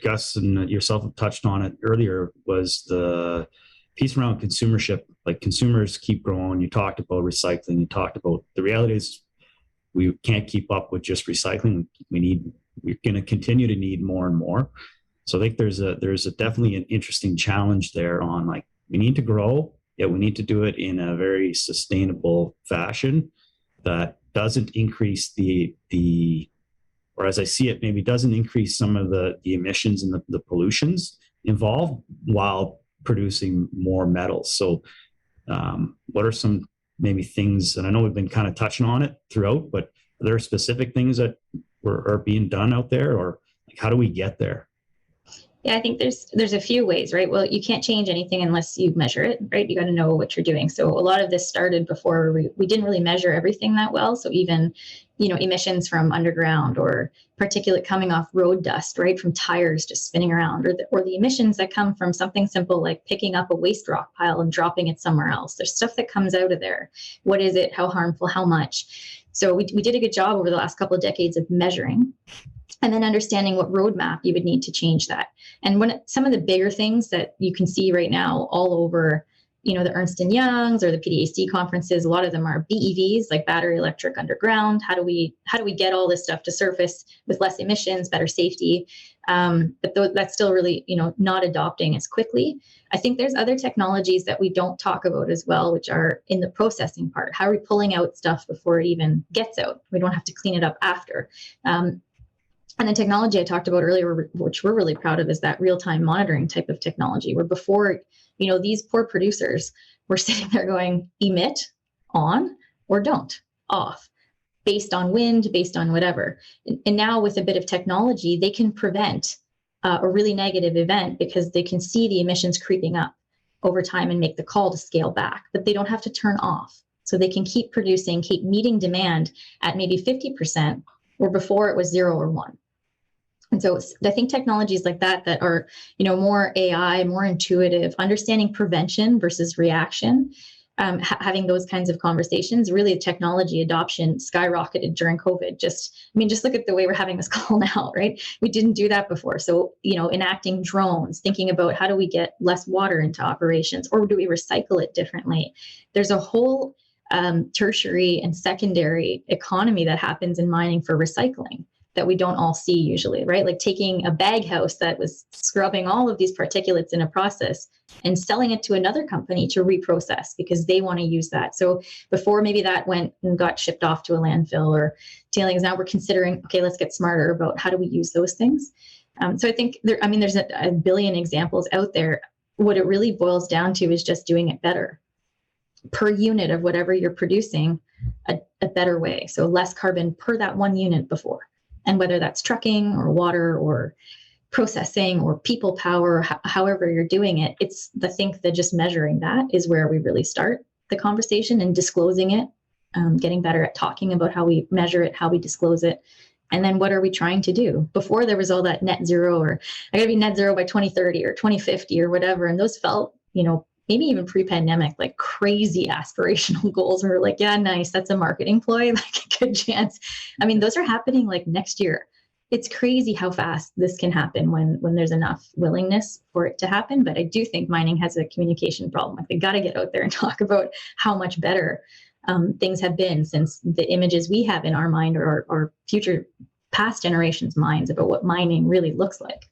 Gus and yourself touched on it earlier, was the piece around consumership. Like, consumers keep growing. You talked about recycling. You talked about the reality is we can't keep up with just recycling. We're going to continue to need more and more. So I think there's a definitely an interesting challenge there on, like, we need to grow, yet we need to do it in a very sustainable fashion that doesn't increase or as I see it, maybe doesn't increase some of the emissions and the pollutions involved while producing more metals. So what are some maybe things, and I know we've been kind of touching on it throughout, but are there specific things that are being done out there, or like, how do we get there? Yeah, I think there's a few ways, right? Well, you can't change anything unless you measure it, right? You got to know what you're doing. So a lot of this started before we didn't really measure everything that well. So even, emissions from underground, or particulate coming off road dust, right, from tires just spinning around, or the emissions that come from something simple like picking up a waste rock pile and dropping it somewhere else. There's stuff that comes out of there. What is it? How harmful? How much? So we did a good job over the last couple of decades of measuring, and then understanding what roadmap you would need to change that. And some of the bigger things that you can see right now all over, the Ernst & Young's or the PDAC conferences, a lot of them are BEVs, like battery electric underground. How do we get all this stuff to surface with less emissions, better safety? But that's still really, not adopting as quickly. I think there's other technologies that we don't talk about as well, which are in the processing part. How are we pulling out stuff before it even gets out? We don't have to clean it up after. And the technology I talked about earlier, which we're really proud of, is that real-time monitoring type of technology, where before, these poor producers were sitting there going, emit, on, or don't, off, based on wind, based on whatever. And now with a bit of technology, they can prevent a really negative event because they can see the emissions creeping up over time and make the call to scale back, but they don't have to turn off. So they can keep producing, keep meeting demand at maybe 50%, where before it was 0 or 1. And so I think technologies like that are, more AI, more intuitive, understanding prevention versus reaction, having those kinds of conversations, really technology adoption skyrocketed during COVID. Just look at the way we're having this call now, right? We didn't do that before. So, enacting drones, thinking about how do we get less water into operations, or do we recycle it differently? There's a whole tertiary and secondary economy that happens in mining for recycling that we don't all see usually, right? Like taking a bag house that was scrubbing all of these particulates in a process and selling it to another company to reprocess because they want to use that. So before, maybe that went and got shipped off to a landfill or tailings. Now we're considering, okay, let's get smarter about how do we use those things. So I think there's a billion examples out there. What it really boils down to is just doing it better per unit of whatever you're producing, a better way. So less carbon per that one unit before. And whether that's trucking or water or processing or people power, however you're doing it, it's just measuring that is where we really start the conversation, and disclosing it, getting better at talking about how we measure it, how we disclose it. And then what are we trying to do? Before there was all that net zero, or I gotta be net zero by 2030 or 2050 or whatever. And those felt, maybe even pre-pandemic, like crazy aspirational goals. We were like, yeah, nice. That's a marketing ploy, like a good chance. Those are happening like next year. It's crazy how fast this can happen when there's enough willingness for it to happen. But I do think mining has a communication problem. Like, they got to get out there and talk about how much better things have been since the images we have in our mind, or our future past generations' minds about what mining really looks like.